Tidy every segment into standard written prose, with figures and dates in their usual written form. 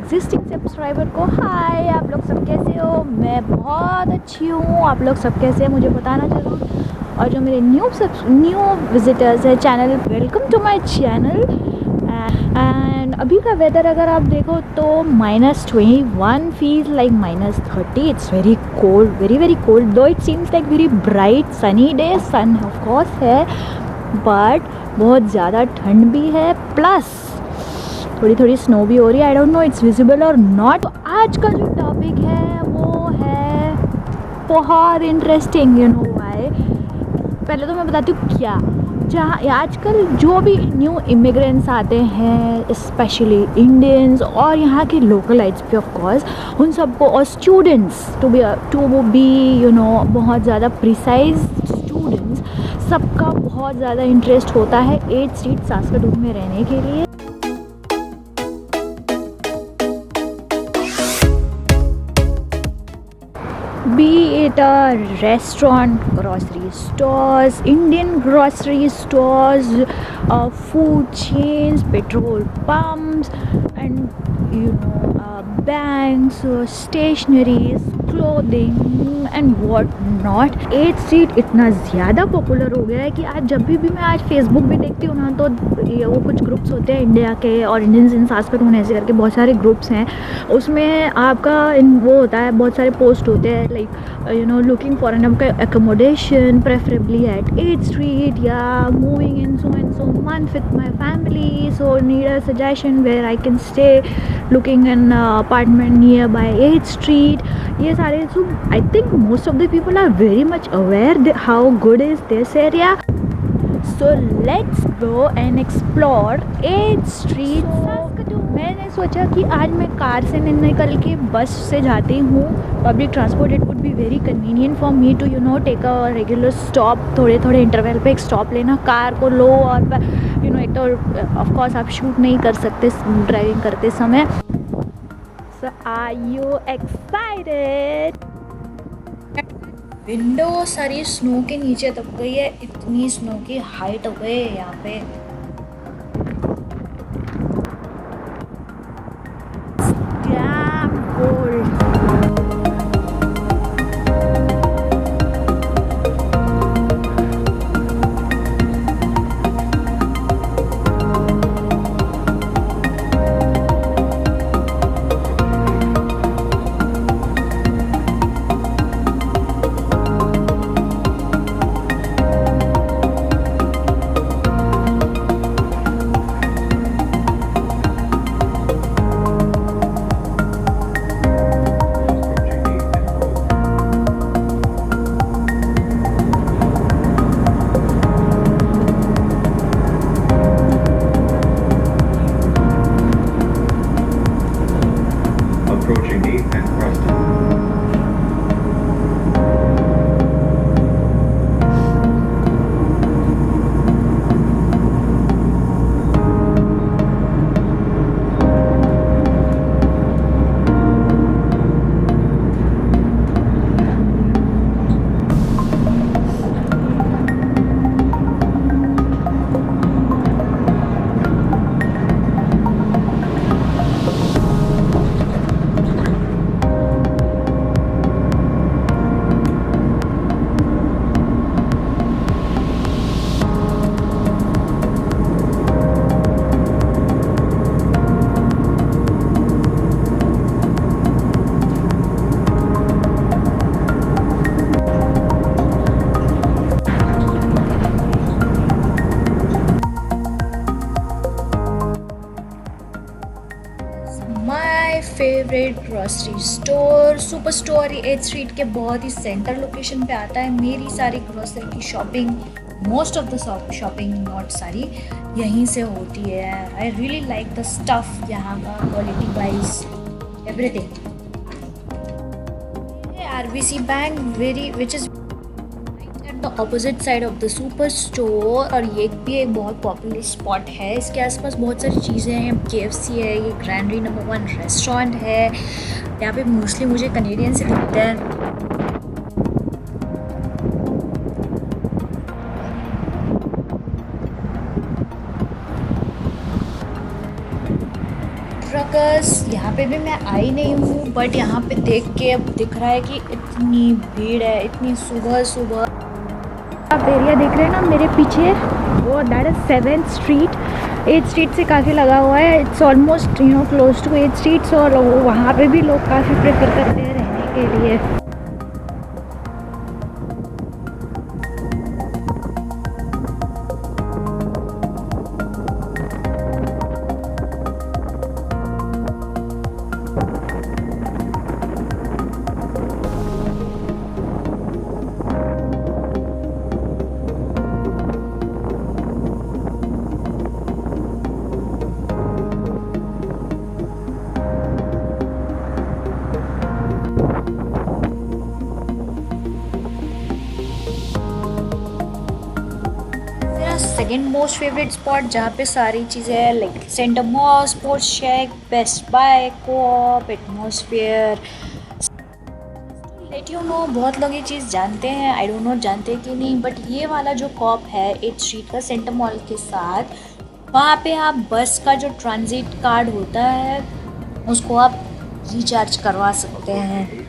Existing subscriber को हाय, आप लोग सब कैसे हो। मैं बहुत अच्छी हूँ, आप लोग सब कैसे हैं मुझे बताना ज़रूर। और जो मेरे न्यू विजिटर्स हैं channel, welcome to my channel. And अभी का वेदर अगर आप देखो तो -21 feels like -30। It's very cold, very cold, though it seems like very bright sunny day. Sun of course है बट बहुत ज़्यादा ठंड भी है, प्लस थोड़ी स्नो भी हो रही है। I don't know it's visible और नॉट। तो आज का जो टॉपिक है वो है बहुत इंटरेस्टिंग, यू नो व्हाई। पहले तो मैं बताती हूँ क्या, जहाँ आजकल जो भी न्यू इमिग्रेंट्स आते हैं, स्पेशली इंडियंस और यहाँ के लोकलाइट्स भी ऑफ कोर्स, उन सबको, और students to be you know बहुत ज़्यादा प्रिसाइज स्टूडेंट्स, सबका बहुत ज़्यादा इंटरेस्ट होता है 8th स्ट्रीट सास्काटून में रहने के लिए। Be it a restaurant, grocery stores, Indian grocery stores, food chains, petrol pumps, and banks, stationaries, clothing and what not। 8th street इतना ज़्यादा पॉपुलर हो गया है कि आज जब भी मैं आज फेसबुक भी देखती हूँ ना, तो ये वो कुछ ग्रुप्स होते हैं इंडिया के और इंडियंस इन सास्काटून ऐसे करके बहुत सारे ग्रुप्स हैं। उसमें आपका वो होता है, बहुत सारे पोस्ट होते हैं like looking for an accommodation preferably at 8th street या moving in so and so month with my family, so need a suggestion where I can stay, looking an apartment nearby 8th street. ये सारे, so I think most of the people are very much aware how good is this area। So let's go and explore 8th street. मैंने सोचा कि आज मैं car से नहीं निकल के बस से जाती हूँ, public transport. It would be very convenient for me to take a regular stop, थोड़े इंटरवल पे एक स्टॉप लेना, कार को लो और एक तो ऑफ कोर्स आप शूट नहीं कर सकते ड्राइविंग करते समय। सो आर यू एक्साइटेड? विंडो सारी स्नो के नीचे दब गई है, इतनी स्नो की हाइट हो गई है यहाँ पे। Damn cold। Approaching 8th and Preston. My favourite grocery store, super store 8th street के बहुत ही सेंटर लोकेशन पे आता है। मेरी सारी ग्रॉसरी की shopping, most of the shopping, not सारी, यहीं से होती है। I really like the stuff यहाँ का, quality wise everything. RBC bank which is the opposite side of the super store, और ये भी एक बहुत पॉपुलर स्पॉट है। इसके आसपास बहुत सारी चीज़ें हैं, KFC है, ये ग्रैंडरी नंबर 1 रेस्टोरेंट है। यहाँ पे मोस्टली मुझे कनेडियन से दिखते हैं। रकस यहाँ पे भी मैं आई नहीं हूँ, बट यहाँ पे देख के अब दिख रहा है कि इतनी भीड़ है, इतनी सुबह सुबह। आप एरिया देख रहे हैं ना मेरे पीछे, वो that is 7th street. 8th street से काफ़ी लगा हुआ है, it's almost close to 8th street. और वहाँ पे भी लोग काफ़ी प्रेफर करते हैं रहने के लिए। सेकेंड मोस्ट फेवरेट स्पॉट जहाँ पे सारी चीज़ें हैं, like Centre Mall, Sports Chek, Best Buy, Co-op, Atmosphere. Let you know, बहुत लोग ये चीज़ जानते हैं, आई डोंट नो जानते कि नहीं, बट ये वाला जो कॉप है 8th स्ट्रीट का सेंटर मॉल के साथ, वहाँ पे आप बस का जो ट्रांजिट कार्ड होता है उसको आप रिचार्ज करवा सकते हैं।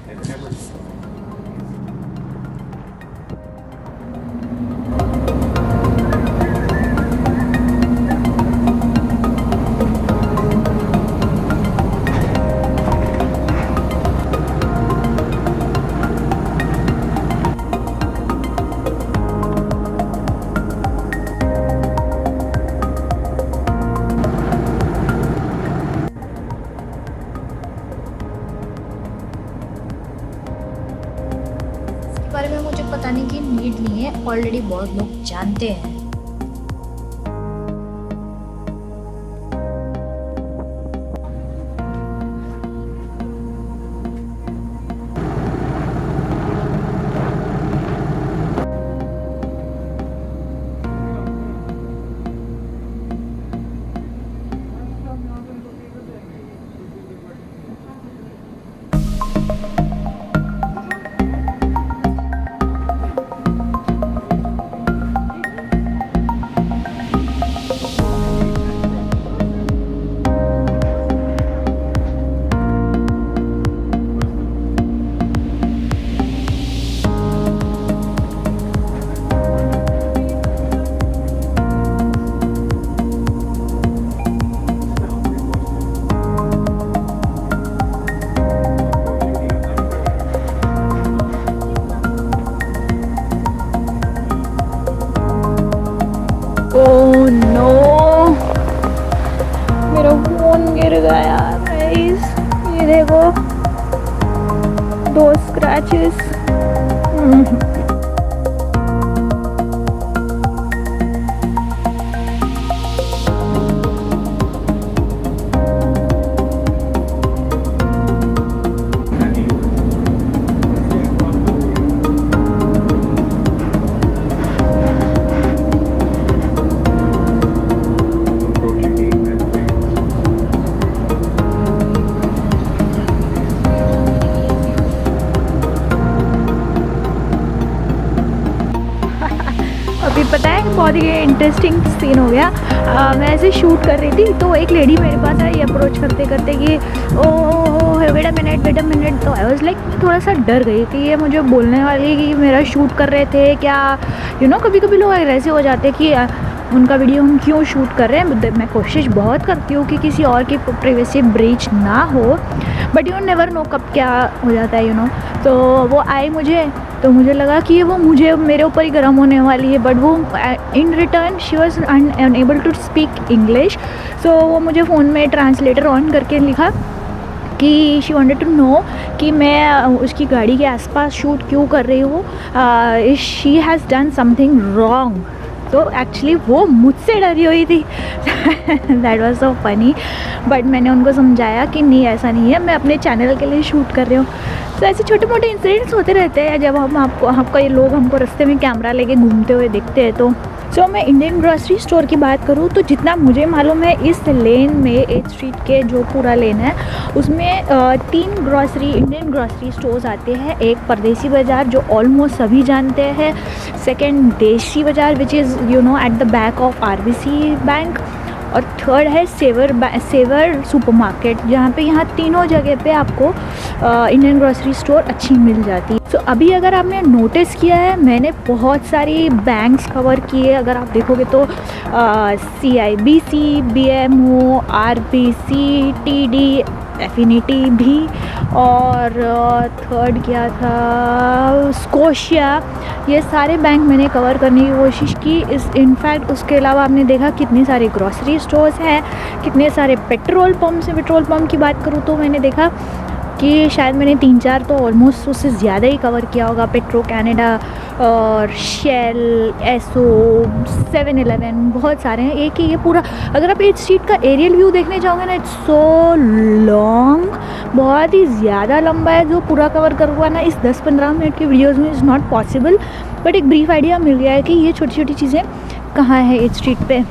बारे में मुझे बताने की नीड नहीं है, ऑलरेडी बहुत लोग जानते हैं। ओह नो, मेरा फोन गिर गया गाइस, ये देखो 2 स्क्रैचेस। अभी पता है बहुत ही इंटरेस्टिंग सीन हो गया। मैं ऐसे शूट कर रही थी तो एक लेडी मेरे पास आई अप्रोच करते करते कि ओ वेट अ मिनट। तो आई वाज लाइक, थोड़ा सा डर गई कि ये मुझे बोलने वाली कि मेरा शूट कर रहे थे क्या। कभी कभी लोग ऐसे हो जाते हैं कि उनका वीडियो हम क्यों शूट कर रहे हैं। मैं कोशिश बहुत करती हूँ कि किसी और की प्राइवेसी ब्रीच ना हो, बट यू नेवर नो कब क्या हो जाता है। तो वो आई तो मुझे लगा कि वो मेरे ऊपर ही गर्म होने वाली है, बट वो in return she was unable to speak English. So वो मुझे फ़ोन में ट्रांसलेटर ऑन करके लिखा कि शी वांटेड टू नो कि मैं उसकी गाड़ी के आसपास शूट क्यों कर रही हूँ, she has done something wrong. तो एक्चुअली वो मुझसे डरी हुई थी। That was so funny, but मैंने उनको समझाया कि नहीं ऐसा नहीं है, मैं अपने चैनल के लिए शूट कर रही हूँ। तो ऐसे छोटे मोटे इंसिडेंट्स होते रहते हैं जब आपको ये लोग हमको रास्ते में कैमरा लेके घूमते हुए दिखते हैं। तो मैं इंडियन ग्रॉसरी स्टोर की बात करूँ तो जितना मुझे मालूम है इस लेन में 8th स्ट्रीट के जो पूरा लेन है उसमें 3 इंडियन ग्रॉसरी स्टोर्स आते हैं। एक परदेसी बाज़ार जो ऑलमोस्ट सभी जानते हैं, सेकंड देसी बाज़ार which is at the back of RBC bank, और थर्ड है सेवर सुपरमार्केट, जहाँ पे यहाँ तीनों जगह पे आपको इंडियन ग्रोसरी स्टोर अच्छी मिल जाती है। तो अभी अगर आपने नोटिस किया है, मैंने बहुत सारी बैंक्स कवर किए। अगर आप देखोगे तो CIBC, BMO, RBC, TD, affinity भी, और थर्ड क्या था, स्कोशिया। ये सारे बैंक मैंने कवर करने की कोशिश की। इनफैक्ट उसके अलावा आपने देखा कितने सारे ग्रॉसरी स्टोर्स हैं, कितने सारे पेट्रोल पम्प्स हैं। पेट्रोल पम्प की बात करूँ तो मैंने देखा कि शायद मैंने 3-4 तो ऑलमोस्ट उससे ज़्यादा ही कवर किया होगा। पेट्रो कैनेडा और शेल, एसो, 7-Eleven, बहुत सारे हैं। एक ही ये पूरा, अगर आप 8th स्ट्रीट का एरियल व्यू देखने जाओगे ना, इट्स सो लॉन्ग, बहुत ही ज़्यादा लंबा है। जो पूरा कवर करवा ना इस 10-15 मिनट की वीडियोज़ में इज़ नॉट पॉसिबल, बट एक ब्रीफ आइडिया मिल गया है कि ये छोटी छोटी चीज़ें कहाँ है 8th स्ट्रीट पे।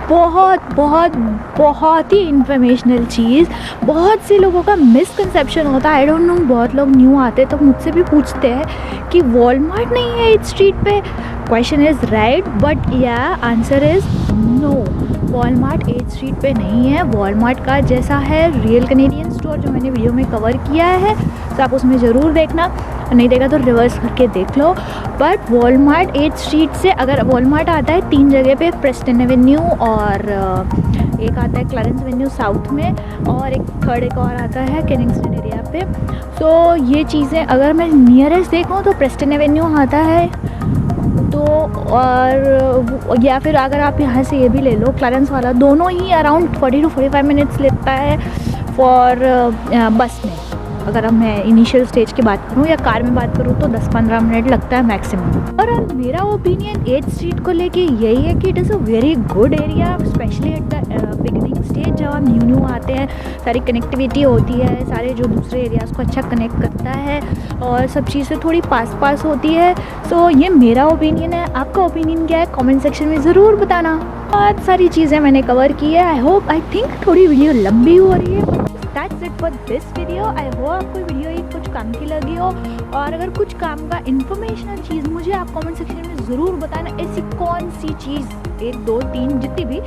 बहुत बहुत बहुत ही इंफॉर्मेशनल चीज़। बहुत से लोगों का मिसकंसेप्शन होता है, आई डोंट नो, बहुत लोग न्यू आते तो मुझसे भी पूछते हैं कि वॉलमार्ट नहीं है 8th स्ट्रीट पे। क्वेश्चन इज़ राइट, बट या answer is no, Walmart 8th street पे नहीं है। वॉलमार्ट का जैसा है रियल कैनेडियन स्टोर, जो मैंने वीडियो में कवर किया है, तो आप उसमें ज़रूर देखना, नहीं देखा तो रिवर्स करके देख लो। बट वॉलमार्ट 8th स्ट्रीट से, अगर वॉलमार्ट आता है 3 जगह पे, प्रेस्टन एवेन्यू, और एक आता है क्लैरेंस एवेन्यू साउथ में, और एक और आता है केनिंगस्टन एरिया पे। तो ये चीज़ें अगर मैं नियरेस्ट देखूँ तो प्रेस्टन एवेन्यू आता है, तो और या फिर अगर आप यहाँ से ये भी ले लो क्लैरेंस वाला, दोनों ही अराउंड 40 to 45 मिनट्स लेता है फॉर बस में। अगर अब मैं इनिशियल स्टेज की बात करूँ या कार में बात करूँ तो 10-15 मिनट लगता है मैक्सिमम। और मेरा ओपिनियन 8th स्ट्रीट को लेके यही है कि it is a very good area, specially at the beginning stage, जब आप न्यू आते हैं, सारी कनेक्टिविटी होती है, सारे जो दूसरे एरियाज़ को अच्छा कनेक्ट करता है, और सब चीज़ें थोड़ी पास होती है। सो ये मेरा ओपिनियन है। आपका ओपिनियन क्या है कमेंट सेक्शन में ज़रूर बताना। बहुत सारी चीज़ें मैंने कवर की है। आई थिंक थोड़ी वीडियो लंबी हो रही है। That's it for this video. I hope आपको वीडियो ये कुछ काम की लगी हो, और अगर कुछ काम का इन्फॉर्मेशनल चीज़ मुझे आप कमेंट सेक्शन में ज़रूर बताना। ऐसी कौन सी चीज़, 1, 2, 3 जितनी भी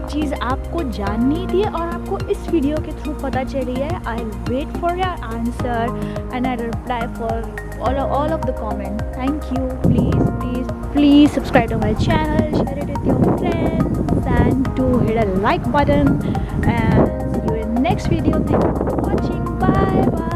चीज़ आपको जाननी थी और आपको इस वीडियो के थ्रू पता चली है। I wait for your answer and I reply for all of the comment. Thank you. Please subscribe to my channel, share it with your friends, and to hit a like button, and see you in next video. Thank you for watching. Bye.